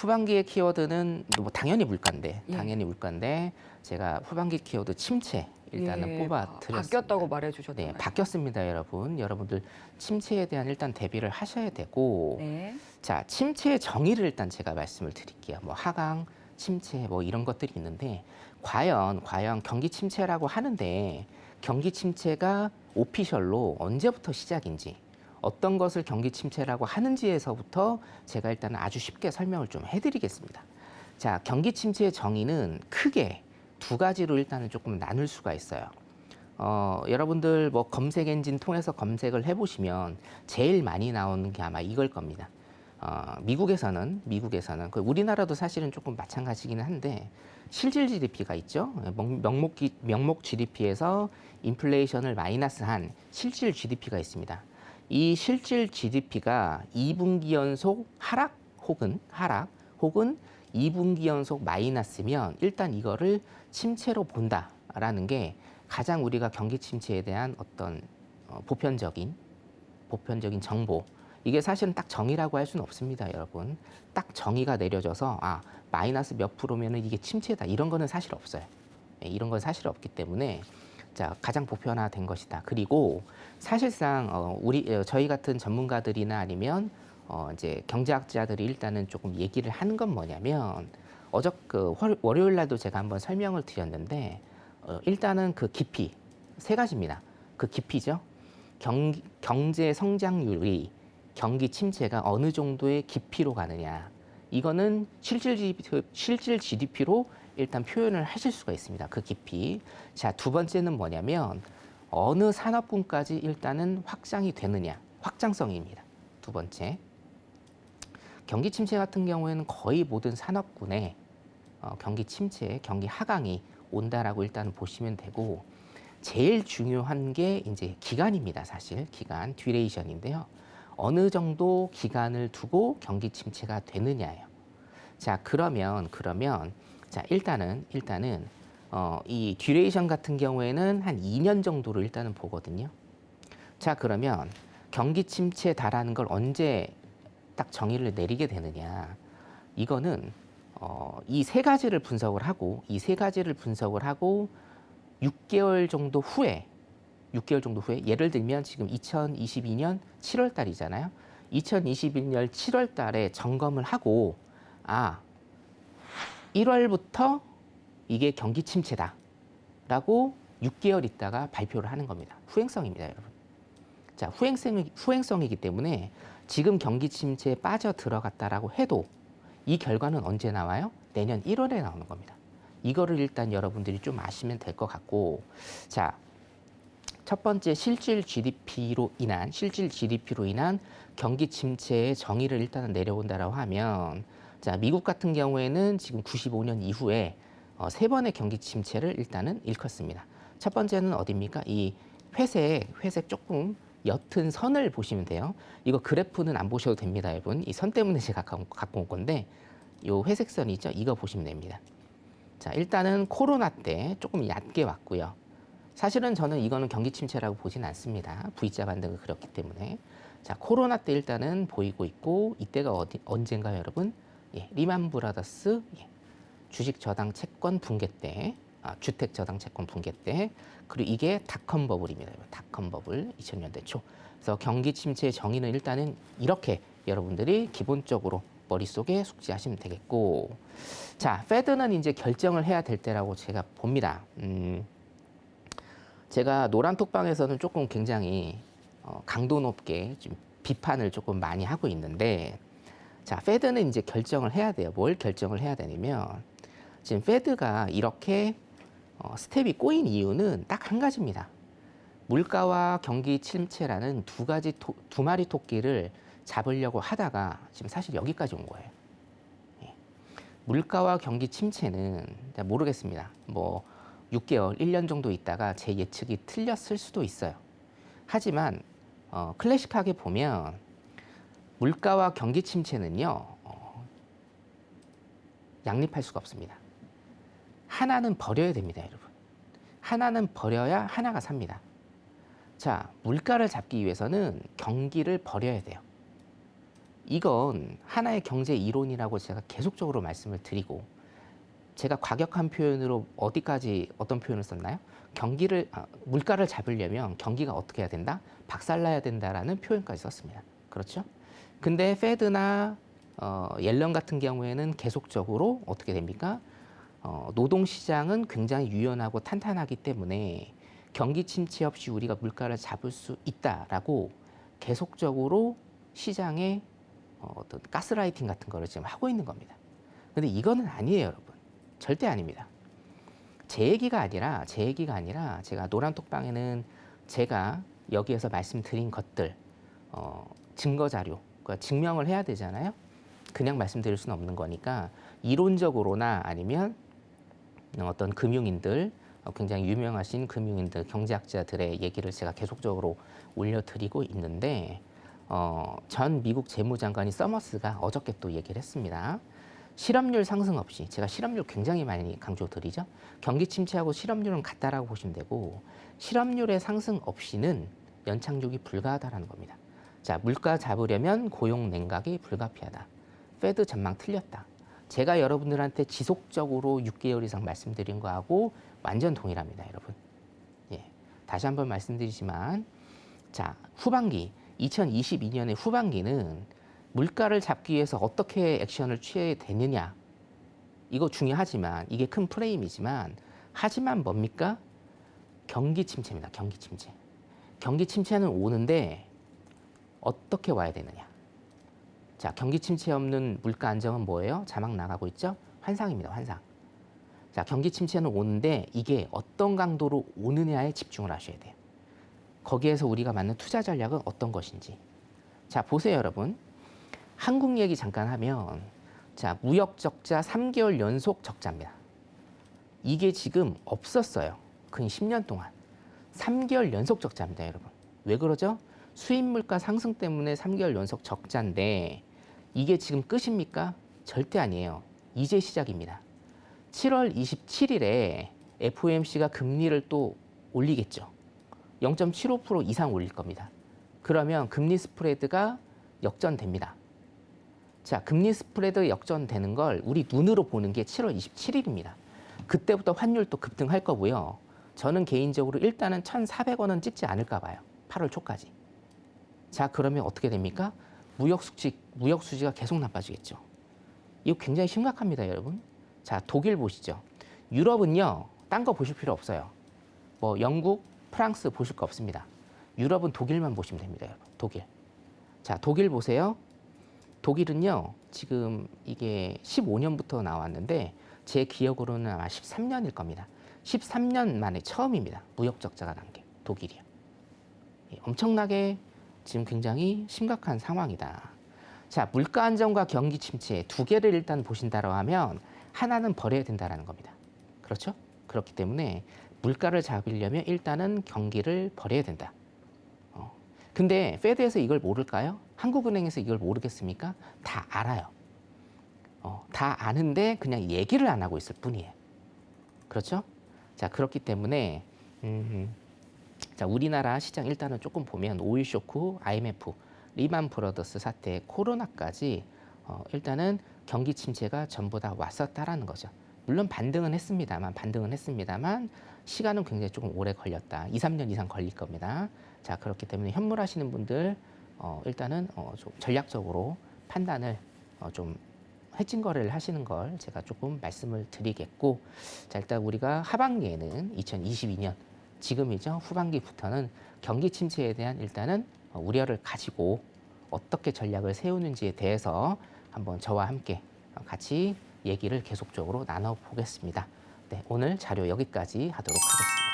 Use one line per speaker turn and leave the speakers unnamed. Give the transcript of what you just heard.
후반기의 키워드는 뭐 당연히 물가인데,
예.
당연히 물가인데 제가 후반기 키워드 침체 일단은 뽑아드렸습니다.
바뀌었다고 말해주셨잖아요.
네, 바뀌었습니다, 여러분. 여러분들 침체에 대한 일단 대비를 하셔야 되고,
네.
자, 침체의 정의를 일단 제가 말씀을 드릴게요. 뭐 하강, 침체 뭐 이런 것들이 있는데 과연 경기 침체라고 하는데 경기 침체가 오피셜로 언제부터 시작인지 어떤 것을 경기 침체라고 하는지에서부터 제가 일단 아주 쉽게 설명을 좀 해드리겠습니다. 자, 경기 침체의 정의는 크게 두 가지로 일단은 조금 나눌 수가 있어요. 여러분들 뭐 검색 엔진 통해서 검색을 해보시면 제일 많이 나오는 게 아마 이걸 겁니다. 미국에서는 그 우리나라도 사실은 조금 마찬가지기는 한데 실질 GDP가 있죠. 명목 GDP에서 인플레이션을 마이너스한 실질 GDP가 있습니다. 이 실질 GDP가 2분기 연속 하락 혹은 2분기 연속 마이너스면 일단 이거를 침체로 본다라는 게 가장 우리가 경기 침체에 대한 어떤 보편적인 정보. 이게 사실은 딱 정의라고 할 수는 없습니다, 여러분. 딱 정의가 내려져서 마이너스 몇 프로면은 이게 침체다. 이런 거는 사실 없어요. 이런 건 사실 없기 때문에 자, 가장 보편화된 것이다. 그리고 사실상 저희 같은 전문가들이나 아니면 이제 경제학자들이 일단은 조금 얘기를 하는 건 뭐냐면 월요일 날도 제가 한번 설명을 드렸는데 일단은 그 깊이 세 가지입니다. 그 깊이죠. 경제 성장률이 경기 침체가 어느 정도의 깊이로 가느냐. 이거는 실질 GDP로 일단 표현을 하실 수가 있습니다. 그 깊이. 자, 두 번째는 뭐냐면 어느 산업군까지 일단은 확장이 되느냐. 확장성입니다. 두 번째. 경기 침체 같은 경우에는 거의 모든 산업군에 경기 침체, 경기 하강이 온다라고 일단 보시면 되고 제일 중요한 게 이제 기간입니다. 사실 기간, 듀레이션인데요. 어느 정도 기간을 두고 경기 침체가 되느냐예요. 자, 그러면 자, 일단은 이 듀레이션 같은 경우에는 한 2년 정도로 일단은 보거든요. 자, 그러면 경기 침체에 달하는 걸 언제 딱 정의를 내리게 되느냐? 이거는 이 세 가지를 분석을 하고 6개월 정도 후에 예를 들면 지금 2022년 7월 달이잖아요. 2021년 7월 달에 점검을 하고 1월부터 이게 경기 침체다라고 6개월 있다가 발표를 하는 겁니다. 후행성입니다, 여러분. 자, 후행성이기 때문에 지금 경기 침체에 빠져 들어갔다라고 해도 이 결과는 언제 나와요? 내년 1월에 나오는 겁니다. 이거를 일단 여러분들이 좀 아시면 될 것 같고, 자, 첫 번째 실질 GDP로 인한 경기 침체의 정의를 일단은 내려온다라고 하면, 자, 미국 같은 경우에는 지금 95년 이후에 세 번의 경기 침체를 일단은 일컫습니다. 첫 번째는 어디입니까? 이 회색 조금 옅은 선을 보시면 돼요. 이거 그래프는 안 보셔도 됩니다, 여러분. 이 선 때문에 제가 갖고 온 건데, 요 회색 선이 있죠? 이거 보시면 됩니다. 자, 일단은 코로나 때 조금 얕게 왔고요. 사실은 저는 이거는 경기 침체라고 보진 않습니다. V자 반등을 그렸기 때문에. 자, 코로나 때 일단은 보이고 있고, 이때가 언젠가요, 여러분? 예, 리만 브라더스 주식 저당 채권 붕괴 때, 주택 저당 채권 붕괴 때, 그리고 이게 닷컴 버블입니다. 닷컴 버블 2000년대 초. 그래서 경기 침체의 정의는 일단은 이렇게 여러분들이 기본적으로 머릿속에 숙지하시면 되겠고, 자, 페드는 이제 결정을 해야 될 때라고 제가 봅니다. 제가 노란톡방에서는 조금 굉장히 강도 높게 좀 비판을 조금 많이 하고 있는데, 자, 페드는 이제 결정을 해야 돼요. 뭘 결정을 해야 되냐면, 지금 페드가 이렇게 스텝이 꼬인 이유는 딱 한 가지입니다. 물가와 경기 침체라는 두 마리 토끼를 잡으려고 하다가 지금 사실 여기까지 온 거예요. 예. 물가와 경기 침체는 모르겠습니다. 뭐 6개월, 1년 정도 있다가 제 예측이 틀렸을 수도 있어요. 하지만 클래식하게 보면 물가와 경기 침체는요, 양립할 수가 없습니다. 하나는 버려야 됩니다, 여러분. 하나는 버려야 하나가 삽니다. 자, 물가를 잡기 위해서는 경기를 버려야 돼요. 이건 하나의 경제 이론이라고 제가 계속적으로 말씀을 드리고 제가 과격한 표현으로 어떤 표현을 썼나요? 물가를 잡으려면 경기가 어떻게 해야 된다? 박살나야 된다라는 표현까지 썼습니다. 그렇죠? 근데 페드나 옐런 같은 경우에는 계속적으로 어떻게 됩니까? 노동시장은 굉장히 유연하고 탄탄하기 때문에 경기 침체 없이 우리가 물가를 잡을 수 있다라고 계속적으로 시장에 어떤 가스라이팅 같은 거를 지금 하고 있는 겁니다. 근데 이거는 아니에요, 여러분. 절대 아닙니다. 제 얘기가 아니라 제가 노란톡방에는 제가 여기에서 말씀드린 것들 증거 자료, 그러니까 증명을 해야 되잖아요. 그냥 말씀드릴 수는 없는 거니까 이론적으로나 아니면 어떤 금융인들, 굉장히 유명하신 금융인들, 경제학자들의 얘기를 제가 계속적으로 올려드리고 있는데 전 미국 재무장관이 서머스가 어저께 또 얘기를 했습니다. 실업률 상승 없이, 제가 실업률 굉장히 많이 강조드리죠. 경기 침체하고 실업률은 같다라고 보시면 되고 실업률의 상승 없이는 연착륙이 불가하다라는 겁니다. 자, 물가 잡으려면 고용 냉각이 불가피하다. 페드 전망 틀렸다. 제가 여러분들한테 지속적으로 6개월 이상 말씀드린 거하고 완전 동일합니다, 여러분. 예, 다시 한번 말씀드리지만, 자, 후반기 2022년의 후반기는 물가를 잡기 위해서 어떻게 액션을 취해야 되느냐, 이거 중요하지만 이게 큰 프레임이지만 하지만 뭡니까? 경기 침체입니다. 경기 침체. 경기 침체는 오는데 어떻게 와야 되느냐. 자, 경기 침체 없는 물가 안정은 뭐예요? 자막 나가고 있죠? 환상입니다. 환상. 자, 경기 침체는 오는데 이게 어떤 강도로 오느냐에 집중을 하셔야 돼요. 거기에서 우리가 맞는 투자 전략은 어떤 것인지. 자, 보세요, 여러분. 한국 얘기 잠깐 하면, 자, 무역 적자 3개월 연속 적자입니다. 이게 지금 없었어요. 근 10년 동안. 3개월 연속 적자입니다, 여러분. 왜 그러죠? 수입 물가 상승 때문에 3개월 연속 적자인데 이게 지금 끝입니까? 절대 아니에요. 이제 시작입니다. 7월 27일에 FOMC가 금리를 또 올리겠죠. 0.75% 이상 올릴 겁니다. 그러면 금리 스프레드가 역전됩니다. 자, 금리 스프레드 역전되는 걸 우리 눈으로 보는 게 7월 27일입니다. 그때부터 환율도 급등할 거고요. 저는 개인적으로 일단은 1,400원은 찍지 않을까 봐요. 8월 초까지. 자, 그러면 어떻게 됩니까? 무역 수지가 계속 나빠지겠죠. 이거 굉장히 심각합니다, 여러분. 자, 독일 보시죠. 유럽은요, 딴 거 보실 필요 없어요. 뭐 영국, 프랑스 보실 거 없습니다. 유럽은 독일만 보시면 됩니다, 여러분. 독일. 자, 독일 보세요. 독일은요, 지금 이게 15년부터 나왔는데 제 기억으로는 아마 13년일 겁니다. 13년 만에 처음입니다. 무역 적자가 난 게 독일이요. 엄청나게 지금 굉장히 심각한 상황이다. 자, 물가 안정과 경기 침체 두 개를 일단 보신다고 하면 하나는 버려야 된다는 겁니다. 그렇죠? 그렇기 때문에 물가를 잡으려면 일단은 경기를 버려야 된다. 근데 페드에서 이걸 모를까요? 한국은행에서 이걸 모르겠습니까? 다 알아요. 다 아는데 그냥 얘기를 안 하고 있을 뿐이에요. 그렇죠? 자, 그렇기 때문에 자, 우리나라 시장 일단은 조금 보면 오일 쇼크, IMF, 리만 브러더스 사태, 코로나까지 일단은 경기 침체가 전부 다 왔었다라는 거죠. 물론 반등은 했습니다만 시간은 굉장히 조금 오래 걸렸다. 2, 3년 이상 걸릴 겁니다. 자, 그렇기 때문에 현물하시는 분들 일단은 좀 전략적으로 판단을 좀 해진 거래를 하시는 걸 제가 조금 말씀을 드리겠고, 자, 일단 우리가 하반기에는 2022년 지금이죠. 후반기부터는 경기 침체에 대한 일단은 우려를 가지고 어떻게 전략을 세우는지에 대해서 한번 저와 함께 같이 얘기를 계속적으로 나눠보겠습니다. 네, 오늘 자료 여기까지 하도록 하겠습니다.